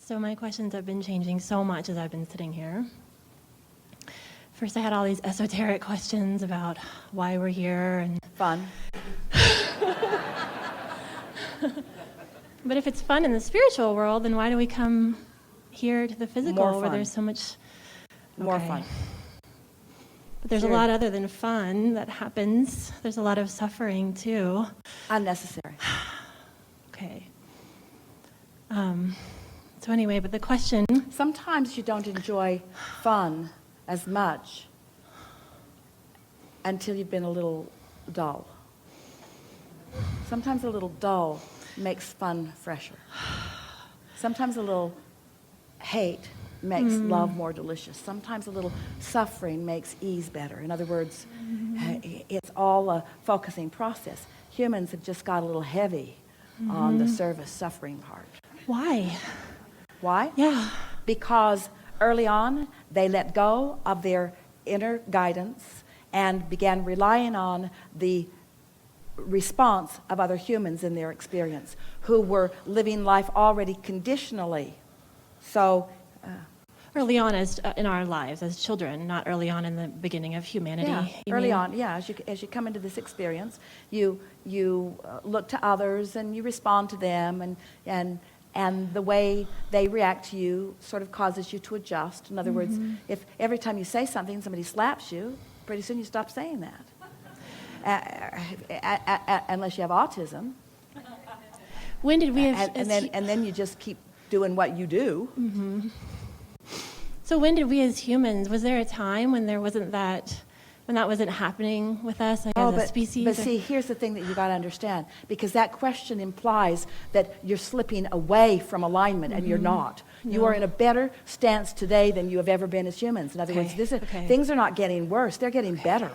So my questions have been changing so much as I've been sitting here. First, I had all these esoteric questions about why we're here and Fun. But if it's fun in the spiritual world, then why do we come here to the physical More where fun. there's so much More fun. But there's Sure. a lot other than fun that happens. There's a lot of suffering too. Unnecessary. Okay. So anyway, but the question, Sometimes you don't enjoy fun as much until you've been a little dull. Sometimes a little dull makes fun fresher. Sometimes a little hate makes love more delicious. Sometimes a little suffering makes ease better. In other words, it's all a focusing process. Humans have just got a little heavy on the service suffering part. why? Why? Yeah. Because early on, they let go of their inner guidance and began relying on the response of other humans in their experience who were living life already conditionally. So, Early on as in our lives as children, not early on in the beginning of humanity. yeah, you early mean? on, yeah, as you come into this experience, you look to others and you respond to them, and the way they react to you sort of causes you to adjust. In other words, if every time you say something, somebody slaps you, pretty soon you stop saying that. Unless you have autism. When did we have, And then you just keep doing what you do. So when did we as humans, was there a time when there wasn't that, when that wasn't happening with us like as a species? But see, here's the thing that you got to understand, because that question implies that you're slipping away from alignment, and you're not. No. You are in a better stance today than you have ever been as humans. In other Okay, words, okay. things are not getting worse; they're getting better.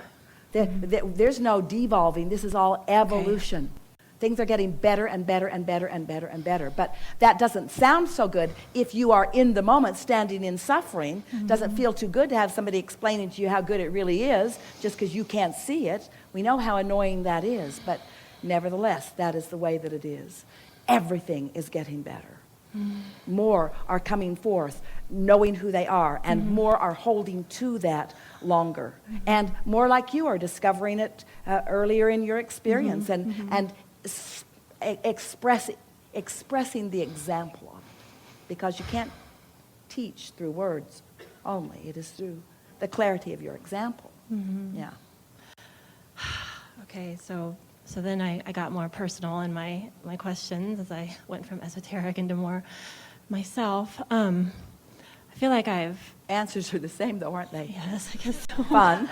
There's no devolving. This is all evolution. Things are getting better and better and better and better and better. But that doesn't sound so good if you are in the moment standing in suffering. Doesn't feel too good to have somebody explaining to you how good it really is just because you can't see it. We know how annoying that is, but nevertheless, that is the way that it is. Everything is getting better. More are coming forth, knowing who they are, and more are holding to that longer. And more like you are discovering it earlier in your experience and expressing the example of it, because you can't teach through words only. It is through the clarity of your example. Yeah. Okay, so then I got more personal in my questions as I went from esoteric into more myself. I feel like I've... Answers are the same, though, aren't they? Yes, I guess so. Fun.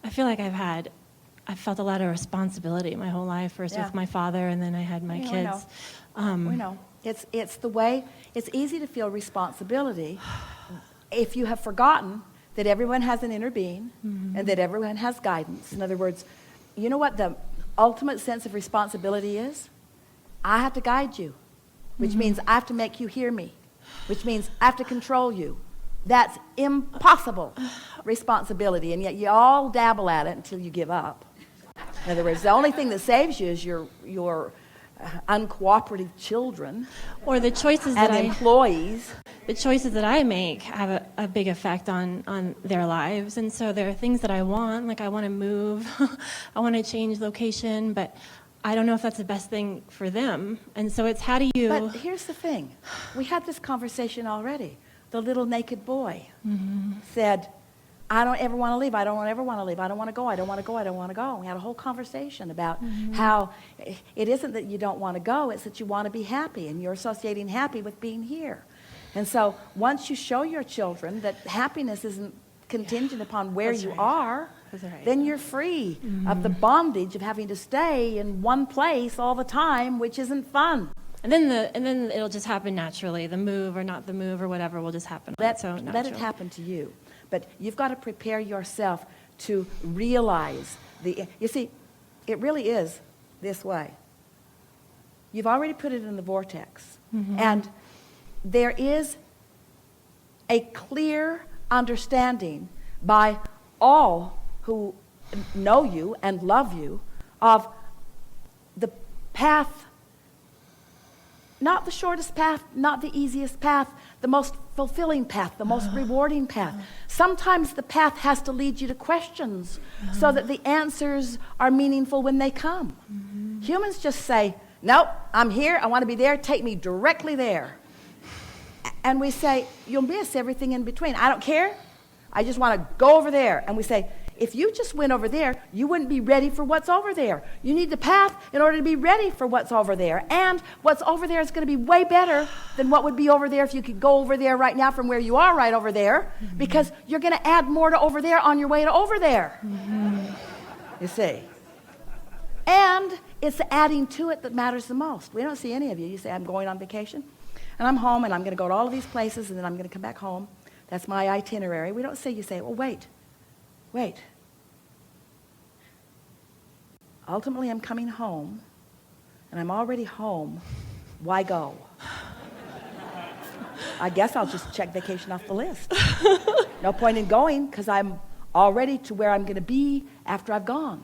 I feel like I've felt a lot of responsibility my whole life, first with my father, and then I had my kids. We know. It's the way, it's easy to feel responsibility if you have forgotten that everyone has an inner being and that everyone has guidance. In other words, you know what the ultimate sense of responsibility is? I have to guide you, which means I have to make you hear me, which means I have to control you. That's impossible responsibility, and yet you all dabble at it until you give up. In other words, the only thing that saves you is your uncooperative children Or the choices and that employees. the choices that I make have a big effect on their lives. And so there are things that I want, like I want to move, I want to change location, but I don't know if that's the best thing for them. And so it's how do you... But here's the thing. We had this conversation already. The little naked boy said, I don't ever want to leave. I don't ever want to leave. I don't want to go. I don't want to go. I don't want to go. We had a whole conversation about how it isn't that you don't want to go. It's that you want to be happy, and you're associating happy with being here. And so once you show your children that happiness isn't contingent upon where That's you right. are, That's right. then you're free of the bondage of having to stay in one place all the time, which isn't fun. And then it'll just happen naturally. The move or not the move or whatever will just happen. Let it happen to you. But you've got to prepare yourself to realize you see, it really is this way. You've already put it in the vortex. And there is a clear understanding by all who know you and love you of the path not the shortest path, not the easiest path, the most fulfilling path, the most rewarding path. Sometimes the path has to lead you to questions so that the answers are meaningful when they come. Humans just say, nope, I'm here, I want to be there, take me directly there. And we say, you'll miss everything in between. I don't care, I just want to go over there. And we say, if you just went over there, you wouldn't be ready for what's over there. You need the path in order to be ready for what's over there. And what's over there is going to be way better than what would be over there if you could go over there right now from where you are right over there, because you're going to add more to over there on your way to over there. You see? And it's the adding to it that matters the most. We don't see any of you. You say, I'm going on vacation, and I'm home, and I'm going to go to all of these places, and then I'm going to come back home. That's my itinerary. We don't say, you say, well, wait. Ultimately, I'm coming home, and I'm already home. Why go? I guess I'll just check vacation off the list. No point in going, because I'm already to where I'm going to be after I've gone.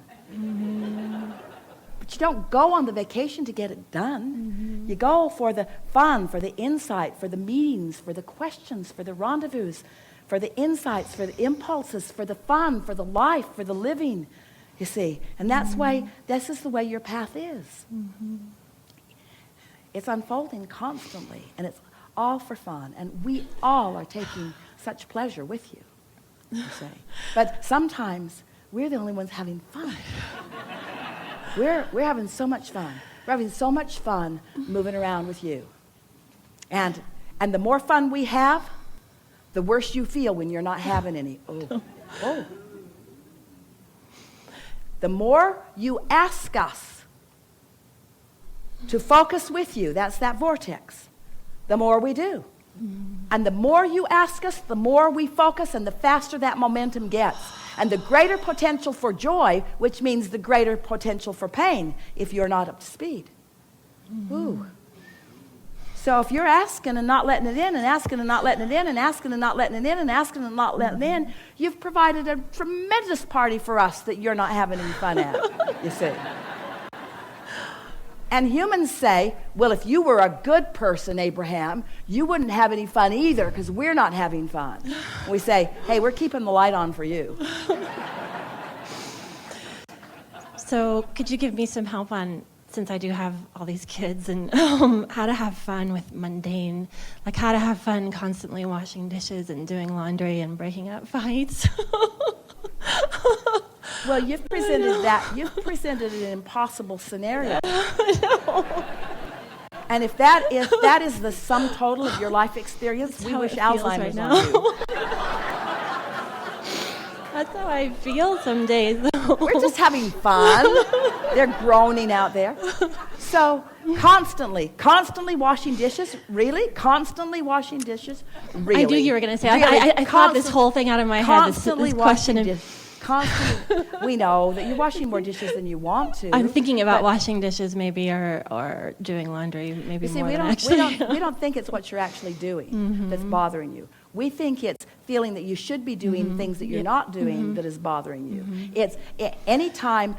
But you don't go on the vacation to get it done. You go for the fun, for the insight, for the meetings, for the questions, for the rendezvous, for the insights, for the impulses, for the fun, for the life, for the living, you see. And that's why, this is the way your path is. It's unfolding constantly, and it's all for fun. And we all are taking such pleasure with you, you see. But sometimes we're the only ones having fun. We're having so much fun. We're having so much fun moving around with you. And the more fun we have, the worse you feel when you're not having any. Oh. The more you ask us to focus with you, that's that vortex, the more we do. And the more you ask us, the more we focus, and the faster that momentum gets. And the greater potential for joy, which means the greater potential for pain if you're not up to speed. Ooh. So if you're asking and not letting it in, and asking and not letting it in, and asking and not letting it in, and asking and not letting it in, you've provided a tremendous party for us that you're not having any fun at, you see. And humans say, well, if you were a good person, Abraham, you wouldn't have any fun either, because we're not having fun. And we say, hey, we're keeping the light on for you. So could you give me some help on, since I do have all these kids, and how to have fun with mundane, like how to have fun constantly washing dishes and doing laundry and breaking up fights? Well, you've presented an impossible scenario. And if that is the sum total of your life experience, we wish Alzheimer's on you. That's how I feel some days. We're just having fun. They're groaning out there. So constantly washing dishes. Really? Constantly washing dishes? Really? I knew you were going to say. Really? I thought this whole thing out of my head. This question of constantly. We know that you're washing more dishes than you want to. I'm thinking about washing dishes, maybe, or doing laundry, maybe you see, more we than don't, actually. we don't think it's what you're actually doing that's bothering you. We think it's feeling that you should be doing things that you're not doing that is bothering you. It's anytime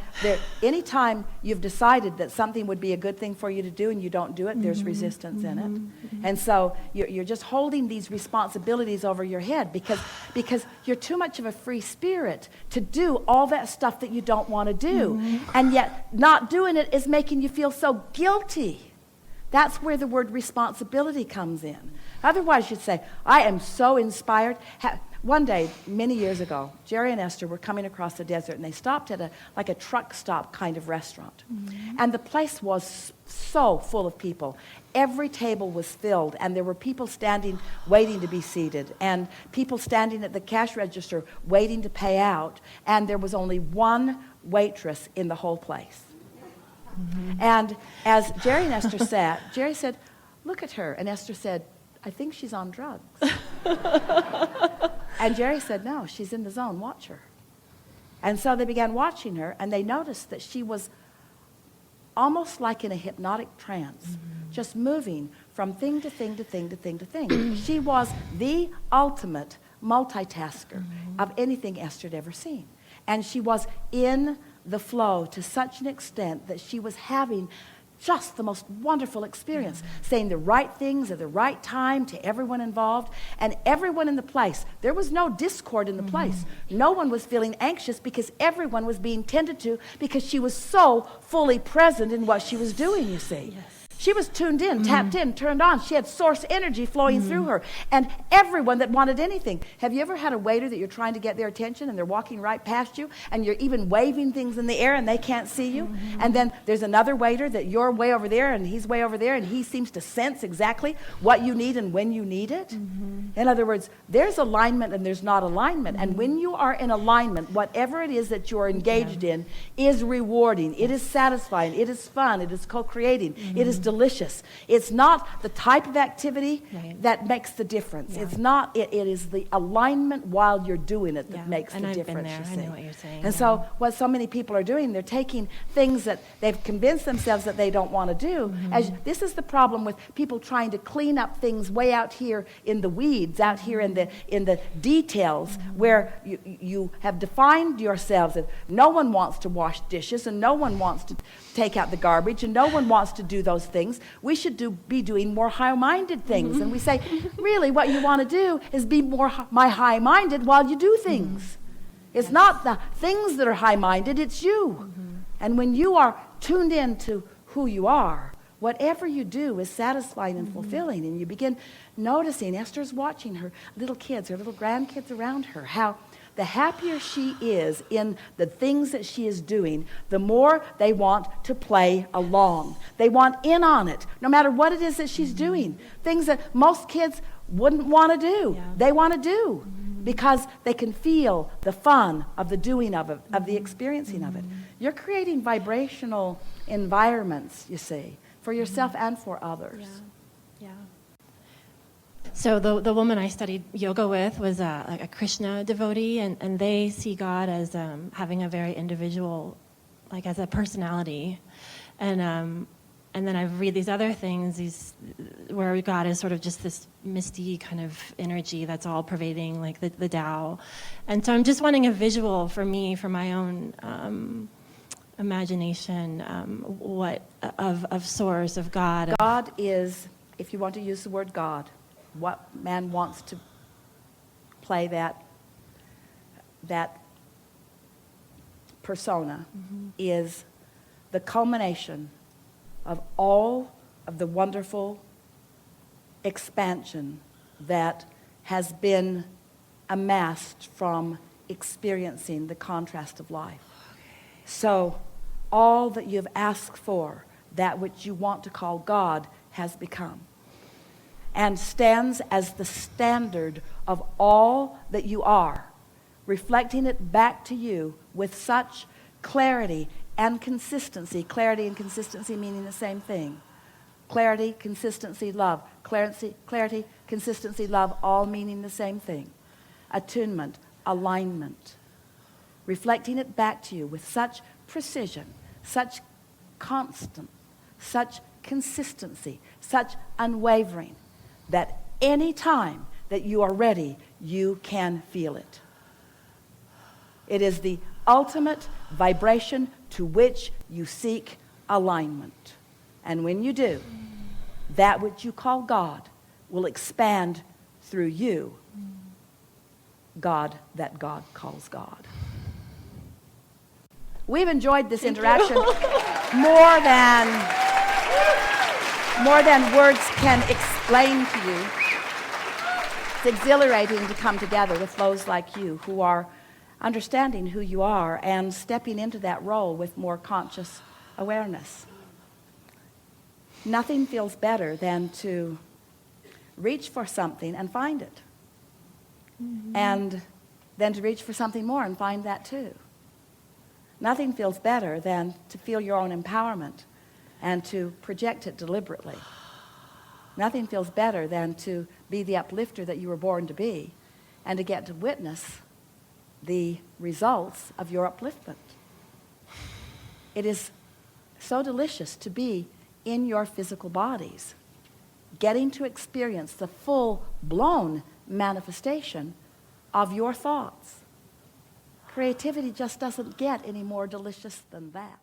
you've decided that something would be a good thing for you to do and you don't do it, there's resistance in it. And so you're just holding these responsibilities over your head because you're too much of a free spirit to do all that stuff that you don't want to do. And yet not doing it is making you feel so guilty. That's where the word responsibility comes in. Otherwise, you'd say, I am so inspired. One day, many years ago, Jerry and Esther were coming across the desert, and they stopped at a truck stop kind of restaurant. And the place was so full of people. Every table was filled, and there were people standing, waiting to be seated, and people standing at the cash register, waiting to pay out, and there was only one waitress in the whole place. And as Jerry and Esther sat, Jerry said, look at her. And Esther said, I think she's on drugs. And Jerry said, no, she's in the zone. Watch her. And so they began watching her, and they noticed that she was almost like in a hypnotic trance, just moving from thing to thing to thing to thing to thing. She was the ultimate multitasker of anything Esther had ever seen. And she was in the flow to such an extent that she was having just the most wonderful experience. Saying the right things at the right time to everyone involved and everyone in the place. There was no discord in the place. No one was feeling anxious because everyone was being tended to because she was so fully present in what she was doing, you see. Yes. She was tuned in, tapped in, turned on. She had source energy flowing through her. And everyone that wanted anything. Have you ever had a waiter that you're trying to get their attention and they're walking right past you and you're even waving things in the air and they can't see you? And then there's another waiter that you're way over there and he's way over there and he seems to sense exactly what you need and when you need it. In other words, there's alignment and there's not alignment. And when you are in alignment, whatever it is that you're engaged in is rewarding. It is satisfying. It is fun. It is co-creating. It is delicious. It's not the type of activity that makes the difference. It's not, it is the alignment while you're doing it that makes the difference. Been there. I know what you're saying. And so what so many people are doing, they're taking things that they've convinced themselves that they don't want to do. As this is the problem with people trying to clean up things way out here in the weeds, out here in the details, where you have defined yourselves that no one wants to wash dishes and no one wants to take out the garbage and no one wants to do those things. We should be doing more high-minded things. And we say, really, what you want to do is be more high-minded while you do things. It's not the things that are high-minded, it's you. And when you are tuned in to who you are, whatever you do is satisfying and fulfilling. And you begin noticing, Esther's watching her little kids, her little grandkids around her, how the happier she is in the things that she is doing, the more they want to play along. They want in on it, no matter what it is that she's doing. Things that most kids wouldn't want to do, they want to do because they can feel the fun of the doing of it, of the experiencing of it. You're creating vibrational environments, you see, for yourself and for others. So the woman I studied yoga with was like a Krishna devotee, and they see God as having a very individual, like as a personality, and then I read these other things, where God is sort of just this misty kind of energy that's all pervading, like the Tao, and so I'm just wanting a visual for me, for my own imagination, what of source of God. God is, if you want to use the word God, what man wants to play that persona is the culmination of all of the wonderful expansion that has been amassed from experiencing the contrast of life. So all that you've asked for, that which you want to call God, has become, and stands as the standard of all that you are, reflecting it back to you with such clarity and consistency. Clarity and consistency meaning the same thing. Clarity, consistency, love. Clarity, consistency, love, all meaning the same thing. Attunement, alignment. Reflecting it back to you with such precision, such constant, such consistency, such unwavering, that any time that you are ready, you can feel it. It is the ultimate vibration to which you seek alignment. And when you do, that which you call God will expand through you, God that God calls God. We've enjoyed this interaction more than words can explain to you. It's exhilarating to come together with those like you who are understanding who you are and stepping into that role with more conscious awareness. Nothing feels better than to reach for something and find it. And then to reach for something more and find that too. Nothing feels better than to feel your own empowerment and to project it deliberately. Nothing feels better than to be the uplifter that you were born to be and to get to witness the results of your upliftment. It is so delicious to be in your physical bodies, getting to experience the full-blown manifestation of your thoughts. Creativity just doesn't get any more delicious than that.